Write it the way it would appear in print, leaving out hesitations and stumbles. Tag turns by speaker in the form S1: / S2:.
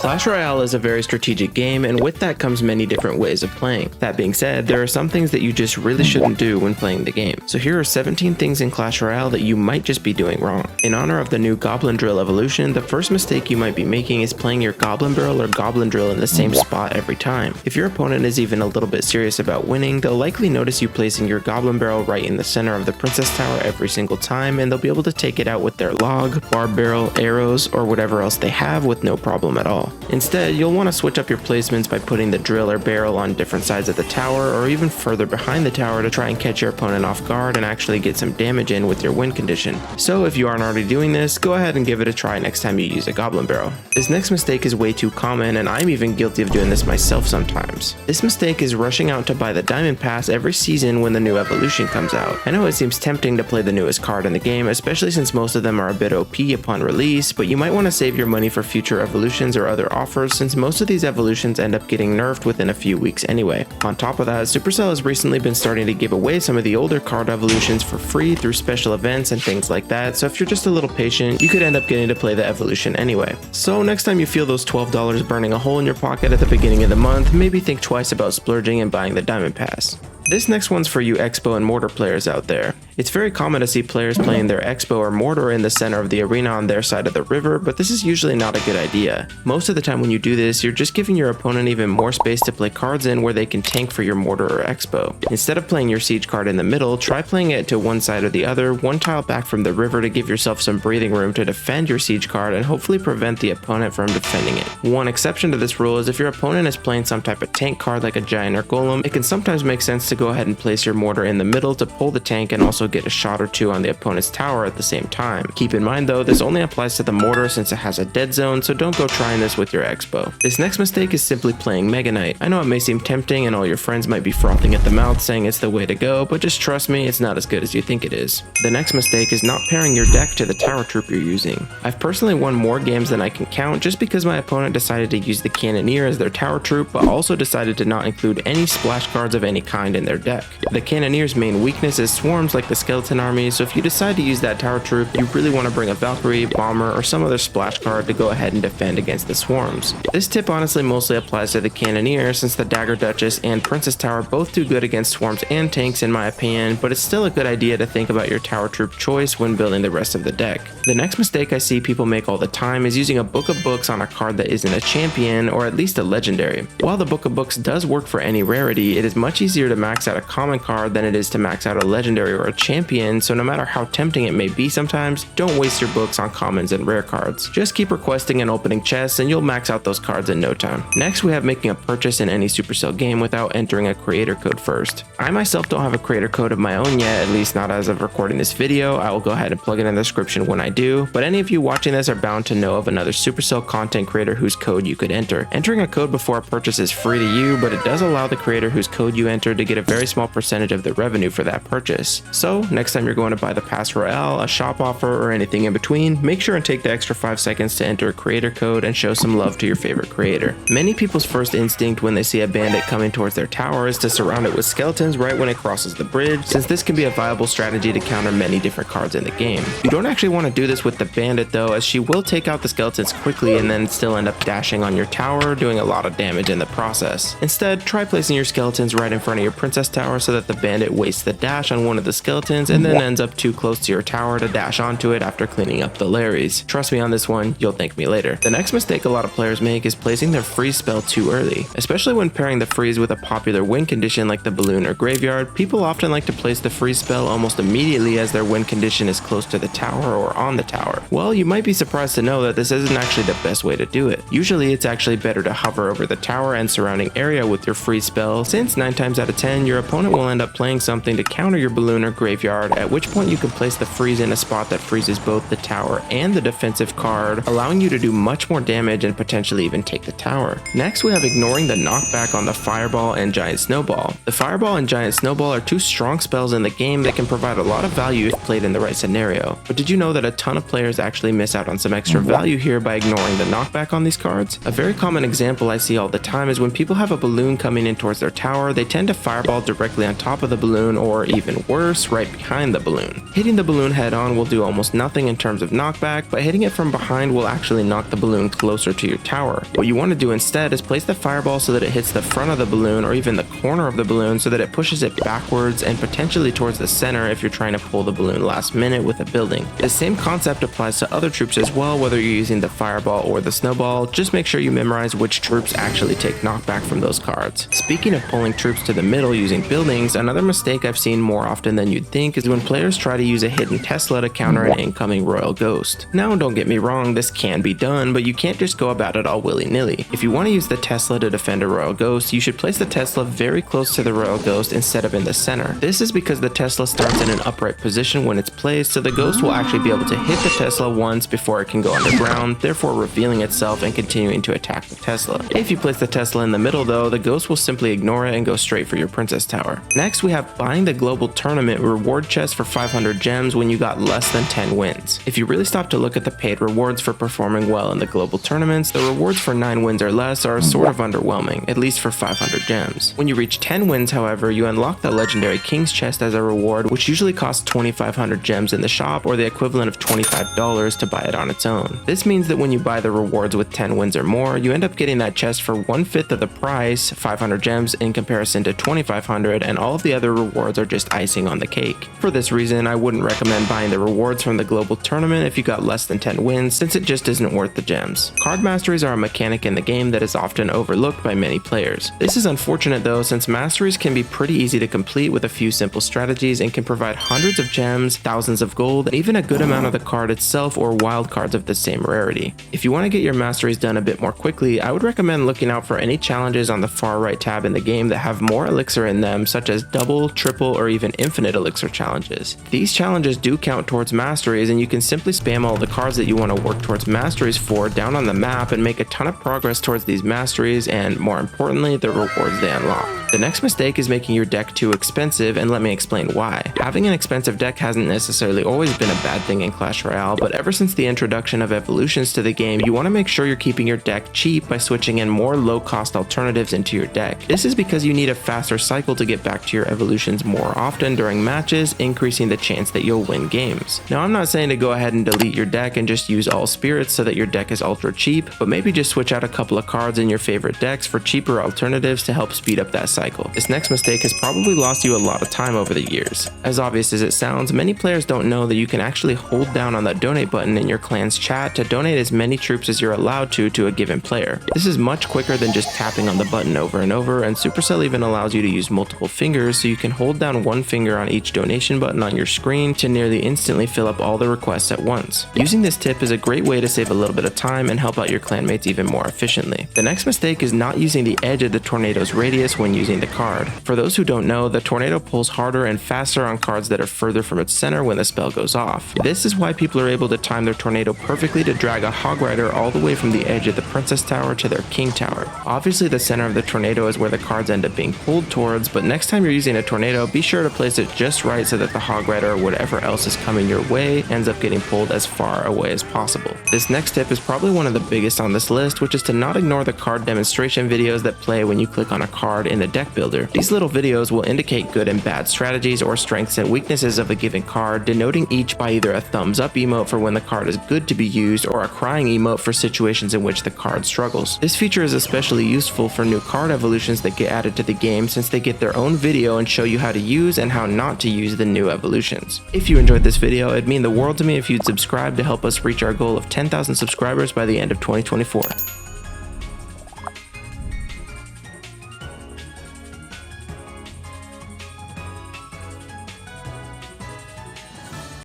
S1: Clash Royale is a very strategic game, and with that comes many different ways of playing. That being said, there are some things that you just really shouldn't do when playing the game. So here are 17 things in Clash Royale that you might just be doing wrong. In honor of the new Goblin Drill evolution, the first mistake you might be making is playing your Goblin Barrel or Goblin Drill in the same spot every time. If your opponent is even a little bit serious about winning, they'll likely notice you placing your Goblin Barrel right in the center of the Princess Tower every single time, and they'll be able to take it out with their log, barb barrel, arrows, or whatever else they have with no problem at all. Instead, you'll want to switch up your placements by putting the drill or barrel on different sides of the tower or even further behind the tower to try and catch your opponent off guard and actually get some damage in with your win condition. So if you aren't already doing this, go ahead and give it a try next time you use a Goblin Barrel. This next mistake is way too common, and I'm even guilty of doing this myself sometimes. This mistake is rushing out to buy the Diamond Pass every season when the new evolution comes out. I know it seems tempting to play the newest card in the game, especially since most of them are a bit OP upon release, but you might want to save your money for future evolutions or other offers, since most of these evolutions end up getting nerfed within a few weeks anyway. On top of that, Supercell has recently been starting to give away some of the older card evolutions for free through special events and things like that, so if you're just a little patient, you could end up getting to play the evolution anyway. So next time you feel those $12 burning a hole in your pocket at the beginning of the month, maybe think twice about splurging and buying the Diamond Pass. This next one's for you Expo and Mortar players out there. It's very common to see players playing their Expo or Mortar in the center of the arena on their side of the river, but this is usually not a good idea. Most of the time when you do this, you're just giving your opponent even more space to play cards in where they can tank for your Mortar or Expo. Instead of playing your Siege card in the middle, try playing it to one side or the other, one tile back from the river to give yourself some breathing room to defend your Siege card and hopefully prevent the opponent from defending it. One exception to this rule is if your opponent is playing some type of tank card like a Giant or Golem, it can sometimes make sense to go ahead and place your Mortar in the middle to pull the tank and also get a shot or two on the opponent's tower at the same time. Keep in mind though, this only applies to the Mortar since it has a dead zone, so don't go trying this with your Expo. This next mistake is simply playing Mega Knight. I know it may seem tempting and all your friends might be frothing at the mouth saying it's the way to go, but just trust me, it's not as good as you think it is. The next mistake is not pairing your deck to the tower troop you're using. I've personally won more games than I can count just because my opponent decided to use the Cannoneer as their tower troop, but also decided to not include any splash cards of any kind in their deck. The Cannoneer's main weakness is swarms like the Skeleton Army, so if you decide to use that tower troop, you really want to bring a Valkyrie, Bomber, or some other splash card to go ahead and defend against the swarms. This tip honestly mostly applies to the Cannoneer since the Dagger Duchess and Princess Tower both do good against swarms and tanks in my opinion, but it's still a good idea to think about your tower troop choice when building the rest of the deck. The next mistake I see people make all the time is using a Book of Books on a card that isn't a champion or at least a legendary. While the Book of Books does work for any rarity, it is much easier to max out a common card than it is to max out a legendary or a champion, so no matter how tempting it may be sometimes, don't waste your books on commons and rare cards. Just keep requesting and opening chests and you'll max out those cards in no time. Next we have making a purchase in any Supercell game without entering a creator code first. I myself don't have a creator code of my own yet, at least not as of recording this video. I will go ahead and plug it in the description when I do, but any of you watching this are bound to know of another Supercell content creator whose code you could enter. Entering a code before a purchase is free to you, but it does allow the creator whose code you enter to get a very small percentage of the revenue for that purchase. So next time you're going to buy the Pass Royale, a shop offer, or anything in between, make sure and take the extra 5 seconds to enter a creator code and show some love to your favorite creator. Many people's first instinct when they see a bandit coming towards their tower is to surround it with skeletons right when it crosses the bridge, since this can be a viable strategy to counter many different cards in the game. You don't actually want to do this with the bandit though, as she will take out the skeletons quickly and then still end up dashing on your tower, doing a lot of damage in the process. Instead, try placing your skeletons right in front of your princess tower so that the bandit wastes the dash on one of the skeletons and then ends up too close to your tower to dash onto it after cleaning up the Larrys. Trust me on this one, you'll thank me later. The next mistake a lot of players make is placing their freeze spell too early. Especially when pairing the freeze with a popular win condition like the balloon or graveyard, people often like to place the freeze spell almost immediately as their win condition is close to the tower or on the tower. Well, you might be surprised to know that this isn't actually the best way to do it. Usually it's actually better to hover over the tower and surrounding area with your freeze spell, since 9 times out of 10 your opponent will end up playing something to counter your balloon or graveyard, at which point you can place the freeze in a spot that freezes both the tower and the defensive card, allowing you to do much more damage and potentially even take the tower. Next we have ignoring the knockback on the Fireball and Giant Snowball. The Fireball and Giant Snowball are two strong spells in the game that can provide a lot of value if played in the right scenario. But did you know that a ton of players actually miss out on some extra value here by ignoring the knockback on these cards? A very common example I see all the time is when people have a balloon coming in towards their tower, they tend to Fireball directly on top of the balloon, or even worse, right behind the balloon. Hitting the balloon head on will do almost nothing in terms of knockback, but hitting it from behind will actually knock the balloon closer to your tower. What you want to do instead is place the fireball so that it hits the front of the balloon or even the corner of the balloon so that it pushes it backwards and potentially towards the center if you're trying to pull the balloon last minute with a building. The same concept applies to other troops as well, whether you're using the fireball or the snowball. Just make sure you memorize which troops actually take knockback from those cards. Speaking of pulling troops to the middle using buildings, another mistake I've seen more often than you'd think is when players try to use a hidden Tesla to counter an incoming Royal Ghost. Now don't get me wrong, this can be done, but you can't just go about it all willy-nilly. If you want to use the Tesla to defend a Royal Ghost, you should place the Tesla very close to the Royal Ghost instead of in the center. This is because the Tesla starts in an upright position when it's placed, so the Ghost will actually be able to hit the Tesla once before it can go underground, therefore revealing itself and continuing to attack the Tesla. If you place the Tesla in the middle though, the Ghost will simply ignore it and go straight for your Princess Tower. Next we have buying the global tournament reward chest for 500 gems when you got less than 10 wins. If you really stop to look at the paid rewards for performing well in the global tournaments, the rewards for 9 wins or less are sort of underwhelming, at least for 500 gems. When you reach 10 wins however, you unlock the legendary King's chest as a reward, which usually costs 2,500 gems in the shop or the equivalent of $25 to buy it on its own. This means that when you buy the rewards with 10 wins or more, you end up getting that chest for 1/5 of the price, 500 gems in comparison to 2,500, and all of the other rewards are just icing on the cake. For this reason, I wouldn't recommend buying the rewards from the global tournament if you got less than 10 wins, since it just isn't worth the gems. Card masteries are a mechanic in the game that is often overlooked by many players. This is unfortunate though, since masteries can be pretty easy to complete with a few simple strategies and can provide hundreds of gems, thousands of gold, and even a good amount of the card itself or wild cards of the same rarity. If you want to get your masteries done a bit more quickly, I would recommend looking out for any challenges on the far right tab in the game that have more elixir in them, such as double, triple, or even infinite elixir challenges. These challenges do count towards masteries, and you can simply spam all the cards that you want to work towards masteries for down on the map and make a ton of progress towards these masteries and, more importantly, the rewards they unlock. The next mistake is making your deck too expensive, and let me explain why. Having an expensive deck hasn't necessarily always been a bad thing in Clash Royale, but ever since the introduction of evolutions to the game, you want to make sure you're keeping your deck cheap by switching in more low-cost alternatives into your deck. This is because you need a faster cycle to get back to your evolutions more often during matches, increasing the chance that you'll win games. Now, I'm not saying to go ahead and delete your deck and just use all spirits so that your deck is ultra cheap, but maybe just switch out a couple of cards in your favorite decks for cheaper alternatives to help speed up that cycle. This next mistake has probably lost you a lot of time over the years. As obvious as it sounds, many players don't know that you can actually hold down on that donate button in your clan's chat to donate as many troops as you're allowed to a given player. This is much quicker than just tapping on the button over and over, and Supercell even allows you to use multiple fingers, so you can hold down one finger on each donation button on your screen to nearly instantly fill up all the requests at once. Using this tip is a great way to save a little bit of time and help out your clanmates even more efficiently. The next mistake is not using the edge of the tornado's radius when using the card. For those who don't know, the tornado pulls harder and faster on cards that are further from its center when the spell goes off. This is why people are able to time their tornado perfectly to drag a Hog Rider all the way from the edge of the Princess Tower to their King Tower. Obviously the center of the tornado is where the cards end up being pulled towards, but next time you're using a tornado, be sure to place it just right so that the Hog Rider or whatever else is coming your way ends up getting pulled as far away as possible. This next tip is probably one of the biggest on this list, which is to not ignore the card demonstration videos that play when you click on a card in the deck builder. These little videos will indicate good and bad strategies or strengths and weaknesses of a given card, denoting each by either a thumbs up emote for when the card is good to be used or a crying emote for situations in which the card struggles. This feature is especially useful for new card evolutions that get added to the game, since they get their own video and show you how to use and how not to use the new evolutions. If you enjoyed this video, it'd mean the world to me if you'd subscribe to help us reach our goal of 10,000 subscribers by the end of 2024.